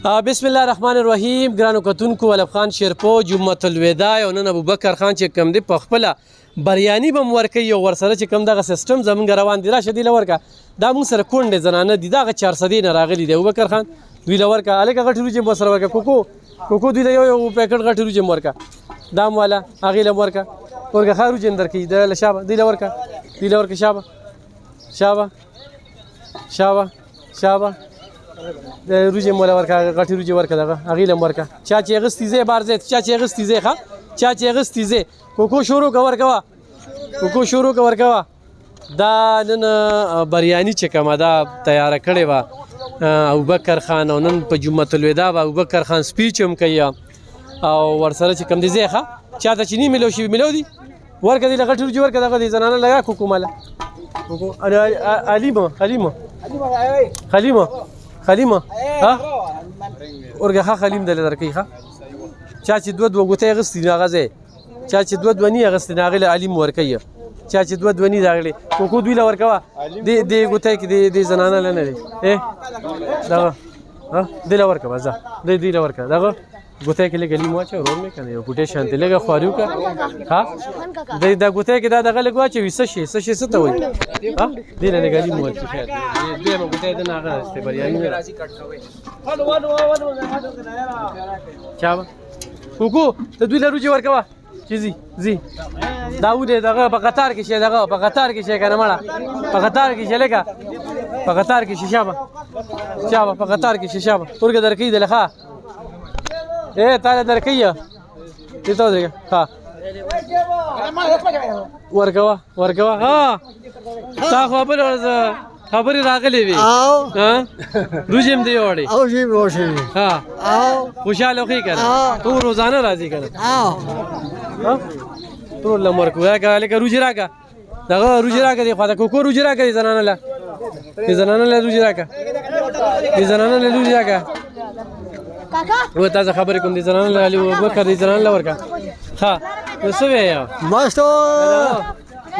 بسم الله الرحمن الرحیم. ګرانو کتونکو، علب خان شیرپو جمعة الوداع او نن ابوبکر خان چې کم دی په خپله بریاني به م ورکوي او ورسره چې کوم دغه سیسټم زمونږ روان دی. راشه دوی له ورکه. دا مونږ سره کونډې زنانه دي، دغه 400 نه راغلي دی. ابوبکر خان دوی له ورکه. هلکه غټې وریجې م ورسره ورکه. کوکو دوی له یو پیکټ غټې وریجې م ورکه. دا م والا هغې له م ورکه. ورکه ښه وریجې م درکوي. د له شابه دوی له ورکه. دوی له ورکه. شابه د روجې مولا ورکه. غټې روجې ورکه. دغه هغې له م ورکه. چا چې اغوستي ځای بار ځای چا چې اغوستي ځای ښه چا چې اغوستي ځای کوکو شروع که ورکوه. کوکو شروع که ورکوه. دا نن بریاني چې کومه دا تیاره کړې وه ابوبکر خان، او نن په جمعة الوداع به ابوبکر خان سپیچ هم کوي او ورسره چې کوم دی ځای ښه چاته چې نه میلو شوي میلو دي ورکه. دی له غټې روجې ورکه. دغه دی زنانه لګا کوکو ماله کوکو خلیمه ها ورګه ښه خلیم دله درکوي ښه. چا چې دوه ګوتې اغوستي نو هغه ځای چا چې دوه نی اغوستي نو هغې له علیم ورکوي. چا چې دوه نی د هغې کوکو دوی له ورکوه. دې ګوتې کې دې زنانه له نه دی دغه دې له ورکه بس دوی له ورکه. دغه ګوتې کې لږ علیم واچوه ورور مې که نه یو ګوتې شانتې لږه خواري وکړه ها. دا ګوتې کې دا دغه لږ واچوي. څه شی څه ته وایي دې نه لږ علیم ورکړي. خیر دویمه ګوتې د نه هغه نشته بریاني نه چا به کوکو ته دوی له روجې ورکوه چې ځي دا ودې دغه په قطار کې شي. دغه په قطار کې شي که نه مړه په قطار کې شي لکه په قطار کې شي. شابه په قطار کې شي. شابه ورګه درکوي دله ښه تاله درکوي دې ته ودرېږه ښه ورکوه ها. تا خو خبرې راغلې وې روجې م دې یوړې ها خوشحاله وښې که نه تو روزانه راځې که نه ټول له م ورکو. لکه روجې راکړه دغه روجې راکړه دې خوا ته کوکو روجې راکړه دې زنانه له روجې راکړه. دې زنانه له روجې راکړه. و تازه خبرې کوم دې زنانه له ابوبکر دې زنانه له ورکړه ښه. نو څه ویې مستو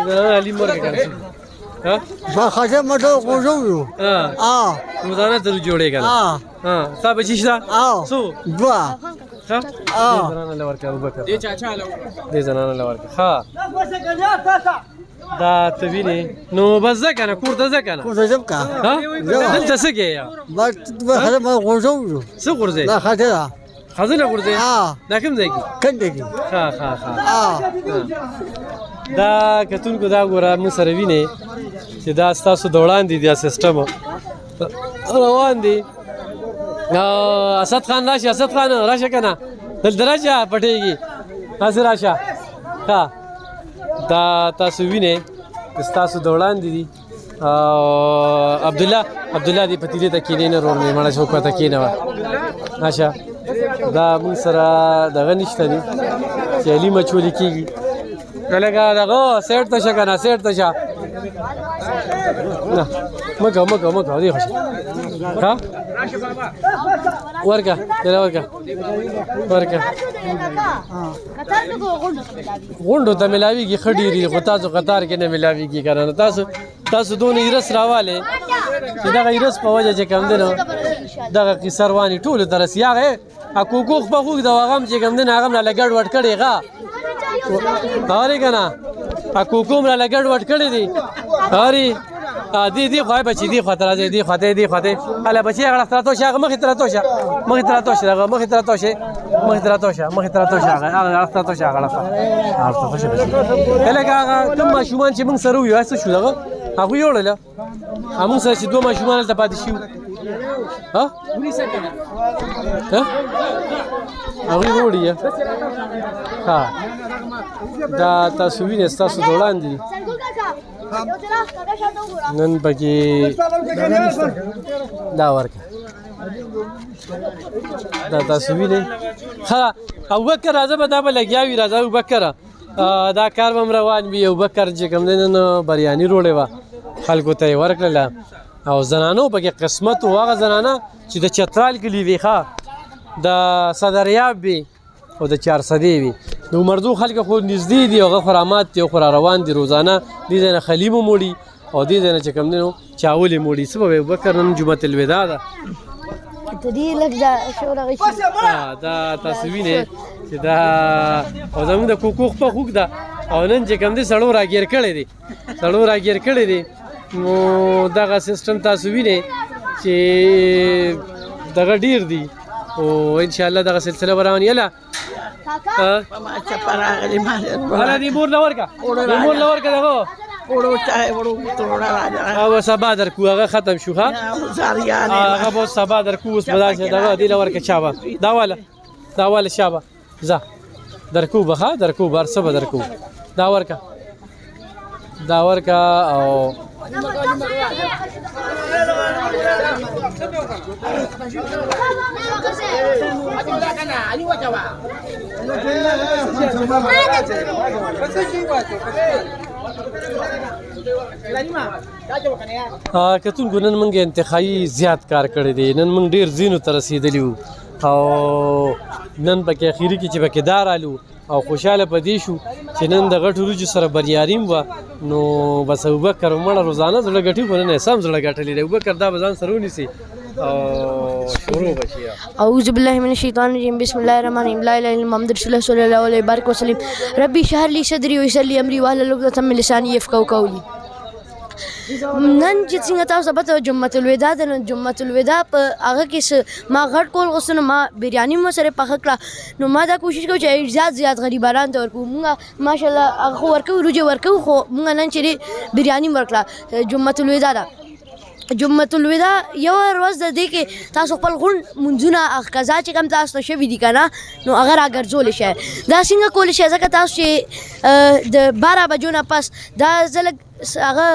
زنانه علي م ورکړه که نه خاصه مټو کوژو روزانه ته جوړې که نه ستا بچي شته څو دوه ښه زنانه له ورکړه ابوبکر دې زنانه له ورکړه ښه. دا ته وینې نو بس ځه که نه کور ته ځه که نه دلته څه کوې څه غورځې ښځه نه غورځې دا کوم ځای کې ښه دا کتونکو دا ګوره موږ سره وینې چې دا ستاسو د وړاندې دا سیسټم روان دی. اسد خان راشه. اسد خان راشه که نه دلته راشه پټېږي هسې راشه ښه. دا تاسو وینئ ستاسو د وړاندې دي. عبدالله دې پتیلې ته کښېنې نه ورور مې مړه چوکه ته کښېنوه راشه. دا موږ سره دغه نشته دی چې علي مچولي کېږي لکه دغه سیټ ته شه که نه سیټ ته شه نه مه کوه دې خوشه ښه ورکه دله ورکه غونډو ته میلاویږي ښه ډېرې خو تاسو قطار کې نه میلاویږي که نه. تاسو دونه ایرس راوالی چې دغه ایرس په وجه چې کوم دی نو دغه قصه روانې ټولو ته رسي. هغه کوکو خپه خوږ د هغه هم چې کوم دی نو هغه هم راله ګډ وډ کړې ښه اورې که نه کوکو هم راله ګډ وډ کړې دي اورې دې خوا بچي دې خوا ته راځئ دې خوا ته هله بچي هغه اړخ ته راتوشه هغه مخې ته راتوشه دغه مخې ته راتوشه هغه اړخ ته راتوشه هغه اړخ ته راتوشه بچي لکه هغه کوم ماشومان چې موږ سره ویو څه شو دغه هغوی یوړله موږ سره چې دوه ماشومان هلته پاتې شي هغوی وړي ښه. دا تاسو وینئ ستاسو د وړاندې نن پکې دا ورکه دا تاسو وینئ ښه. ابوبکر راځه به دا به لګیا وي راځه ابوبکر دا کار به م روان وي. ابوبکر چې کوم دی نن بریاني روړې وه خلکو ته یې ورکړله او زنانو پکې قسمت و. هغه زنانه چې د چترال کلي وي ښه د صدریاب وي او د 400 وي د عمردو خلک خو نږدې دي هغه خرامات دي خو را روان دي روزانه دې ځای نه خلیم موړي او دې ځای نه چې کوم دی نو چاول یې موړي. څه به ابوبکر نن جمعة الوداع ده ته دې لږ دا شور هغه شي دا تاسو وینئ چې دا او زموږ د کوکو خپه خوږ ده او نن چې کوم دی سړو راګیر کړی دی نو دغه سیسټم تاسو وینئ چې دغه ډیر دی او انشاءالله دغه سلسله به روان یله دې مور له ورکه دغه او سبا درکو هغه ختم شو ښه هغه به سبا درکو اوس به داسې دغه دې له ورکه چابه دا واله شابه ځه درکو به ښه درکو به هر څه به درکو دا ورکه او کتونکو نن موږ انتخابي زیات کار کړی دی نن موږ ډېر ځینو ته رسېدلي وو او نن پکې اخري کې چې پکې دا رالو او خوشحاله په دې شو چې نن د غټو وریجو سره بریاریم وه نو بس ابوبکر مړه روزانه زړه ګټي خو نن یې سم زړه ګټلی دی ابوبکر دا به ځان سره ونیسي او شروع به شي اعوذ بالله من الشیطان الرجیم بسم الله الرحمن الرحیم لا اله الا الله محمد رسول الله صلی الله علیه وسلم ربي اشرح لي صدري ويسر لي امري واحلل عقدة من لساني يفقهوا قولي نن چې څنګه تاسو پته جمعة الوداع ده نو جمعة الوداع په هغه کې ما غټ کول غوښتل نو ما بریاني مو سره پخه کړه نو ما دا کوشش کوم چې زیات غریبانو ته ورکړو مونږ ماشاءالله هغه ورکوو روجې ورکوو خو مونږ نن چې بریاني ورکړه جمعة الوداع ده جمعة الوداع یو ورځ د دې کې تاسو خپل غونډ منځونه قضا چې کوم تاسو ته شوي دي که نه نو هغه راګرځولی شئ دا څنګه کولی شئ ځکه تاسو چې د 12 بجو نه پس دا زه لږ هغه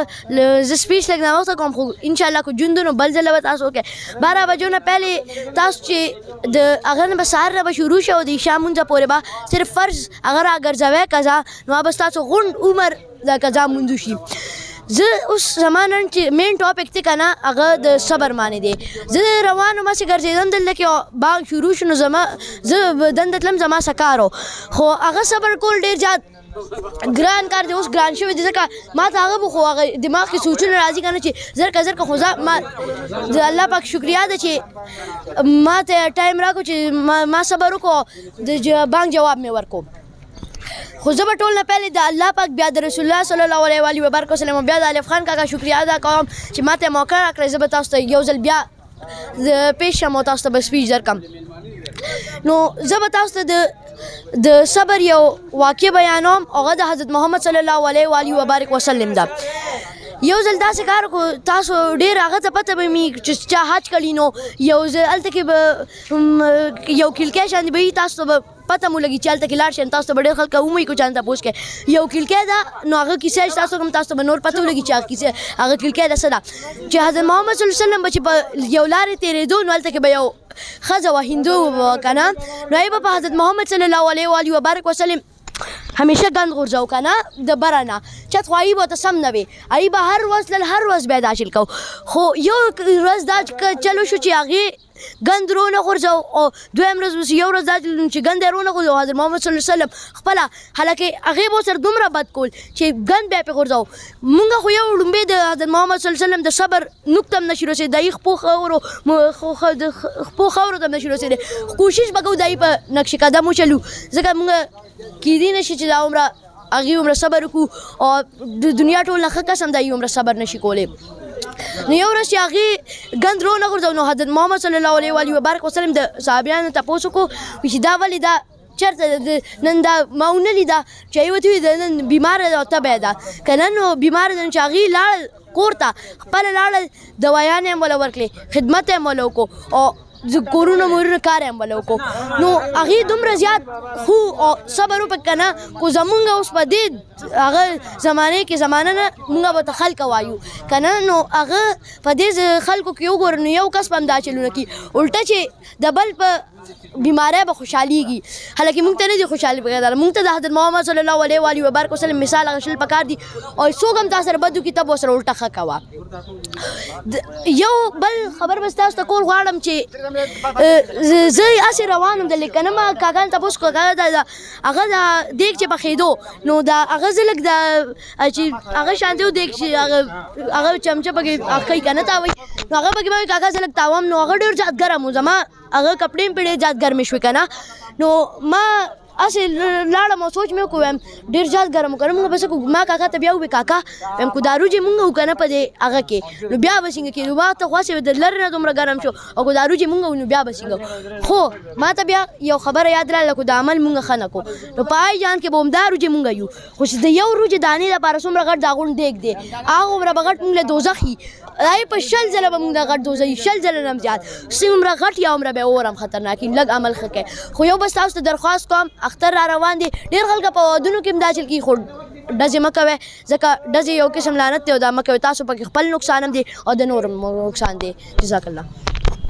زه سپیچ لږ ناوخته کوم خو انشاءالله که ژوند نو بل ځله به تاسو وکړئ 12 بجو نه پهلې تاسو چې د هغه نه به سهار نه به شروع شي او د عشا مونځه پورې به صرف فرض هغه راګرځوئ قضا نو هغه به ستاسو غونډ عمر د قضا مونځو شي زه اوس زما نن چې مین ټاپک دی که نه هغه د صبر باندې دی زه روان وم هسې ګرځېدم دلته کې باغ شروع شو نو زه دنده تلم زما څه کار و خو هغه صبر کول ډېر زیات ګران کار دی اوس ګران شوی دی ځکه ما ته هغه به خو هغه دماغ کې سوچونه راځي که نه چې زرکه خو ما د الله پاک شکریا ده چې ما ته ټایم راکړو چې ما صبر وکړو د بانک جواب مې ورکړو خو زه به ټول نه پهلې د الله پاک بیا د رسول الله صلی الله علیه وسلم بیا د الف خان کاکا شکریا ادا کوم چې ما ته موقع راکړی زه به تاسو ته یو ځل بیا پیش شم او تاسو ته به سپیچ درکړم نو زه به تاسو ته د صبر یو واقع بیانوم هغه د حضرت محمد صلی الله علیه وسلم ده یو ځل داسې کار کو تاسو ډېر هغه ته پته به مي چې چا حج کړي نو یو ځل هلته کې به یو کلکی شاندې به وي تاسو ته به پته مو لګي چې هلته کې لاړ شئ تاسو ته به ډېر خلک ومومئ که چانه تپوس کوئ یو کلکی ده نو هغه کیسه چې تاسو کوم تاسو ته به نور پته ولګي چې هغه کلکی ده څه ده چې حضرت محمد صلی الله علیه وسلم به چې په یو لارې تېرېدو نو هلته کې به یو ښځه وه هندو وه که نه نو هغې به په حضرت محمد صلی الله علیه وسلم همیشه گند غورځو که نه د بره نه چت خو هغې به ورته سم نه وي هغې به هر ورځ تلل هر ورځ به یې دا شل کو خو یو ورځ دا چل وشو چې هغې گند رونه غورځو او دویم ورځ یو ورځ دا چې ګند یې رونه غورځو حضرت محمد صلی الله علیه وسلم خپله حالکې هغې به ورسره دومره بد کول چې گند بیا پرې غورځو مونږ خو یو لومبې د حضرت محمد صلی الله علیه وسلم د صبر نقطه هم نشي رسېدی د هغې خپو خاورو ته هم نشي رسېدی کوشش به کوو د هغې په نقش قدم وچلو ځکه مونږ کیدی نشي چې دا عمره هغې عمره صبر وکړو او د دنیا ټول نه ښه قسم د هغې عمره صبر نشي کولی نو یو ورځ چې هغې ګند رونه غورځو نو حضرت محمد صلی الله علیه وسلم د صحابیانو تپوس وکړو چې دا ولې دا چېرته نن دا ما ونه لیده چې هغې ورته وویل نن بیماره ده او تبه ده که نن نو بیماره ده نو چې هغې لاړل کور ته خپله لاړل دوایانې هم وله ورکړې خدمت یې هم وله وکړو او کورونه مورونه کار یې هم وله وکړو نو هغې دومره زیات خو او صبر وکړ که نه خو زمونږ اوس په دې هغه زمانې کې زمانه نه مونږ به ته خلکه وایو که نه نو هغه په دې خلکو کې وګورو نو یو کس به هم دا چلونه کي الټه چې د بل په بیماری به خوشحاليږي حالکه موږ ته نه دي خوشحالي پکار موږ ته د حضرت محمد صلی الله علیه و آله و بارک وسلم مثال غشل پکار دي او څوک هم تاسو سره بدو کتاب وسره الټه خکوا یو بل خبر بس تاسو ته کول غواړم چې زه اسې روانم د لیکنه ما کاکان تاسو کو هغه دا دیک چې بخېدو نو دا هغه زلک دا چې هغه شانته دیک چې هغه چمچه پکې اخی کنه تا وای نو هغه پکې ما کاکا زلک تاوم نو هغه ډېر زیات ګرم و زما هغه کپړې په ډېر زیات ګرمې شوې کنه نو ما اسې لاړم او سوچ مې وکړم ډېر زیات ګرم وکړم موږ بس ما کاکا ته بیا وې کاکا ویم کو دارو چې موږ وکنه په دې هغه کې نو بیا به څنګه کېدو ما ته خواصې د لر نه دومره ګرم شو او کو دارو چې موږ نو بیا به څنګه خو ما ته بیا یو خبره یاد راغله کو د عمل موږ ښه نه کو نو په جان کې به همدا روجې موږ یو خو چې د یو روجې دانې لپاره څومره غټ داغون دیګ دی هغه عمره به غټ موږ له دوزخ وي دای په شل ځله به موږ د غټ دوزخ شل ځله نه هم زیات څومره غټ یا عمره به اور هم خطرناک لږ عمل ښه کوي خو یو بس تاسو ته درخواست کوم اختر را روان دي ډېر خلک په ودونو کې هم دا چل کېږي خو ډزې مه کوئ ځکه ډزې یو قسم لعنت دی او دا مه کوئ تاسو پکې خپل نقصان هم دی او د نور نقصان دی جزاک الله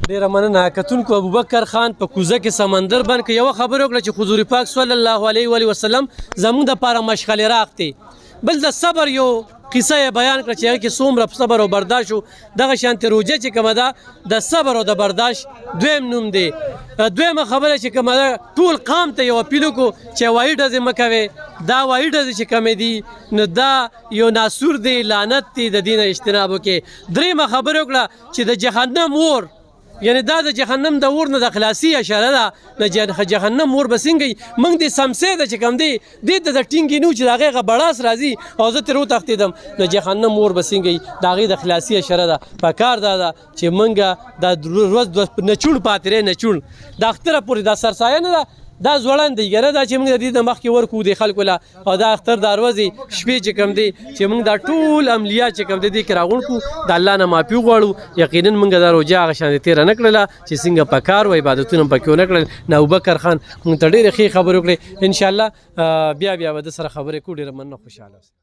ډیره مننه کتونکو ابوبکر خان په کوزه کې سمندر بند کې یوه خبره وکړه چې حضور پاک صلی الله علیه و وسلم زموږ دپاره مشغلې راغتې بل د صبر یو قصه یې بیان کړه چې هغه کې څومره صبر او برداشت و دغه شانتې روژه چې کومه ده د صبر او د برداشت دویم نوم دی دویمه خبره چې کومه ده ټول قام ته یو اپیل وکړو چې هوایي ډزې مه کوې دا هوایي ډزې چې کمې دي نو دا یو ناسور دی لعنت دی د دې نه اجتناب وکړې دریمه خبره وکړه چې د جهنم اور یعنی دا د جهنم د اور نه د خلاصي اشاره ده د جهنم اور به څنګه موږ د سمسې ده چې کوم دی دې ته د ټینګې نو چې د هغې بړاس راځي او زه ترې وتښتېدم د جهنم اور به څنګه د هغې د خلاصي اشاره ده پکار دا ده چې موږ دا ورځ نچوڼ پاتې رهی نچوڼ د اختره پورې دا سرسایه نه ده دا ځوړند دی ګره دا چې موږ د دې د مخکې ورکو د خلکو له او دا اختر د ورځې شپې چې کوم دی چې موږ دا ټول عملیات چې کوم دی دې کې راغونډ کړو د الله نه معافي وغواړو یقینا موږ دا روژه هغه شانې تېره نه کړله چې څنګه پکار و عبادتونه هم پکې ونه کړل نه ابوبکر خان موږ ته ډېرې ښې خبرې وکړې انشاءالله بیا به د سره خبرې کوو ډېره مننه خوشحاله اوسئ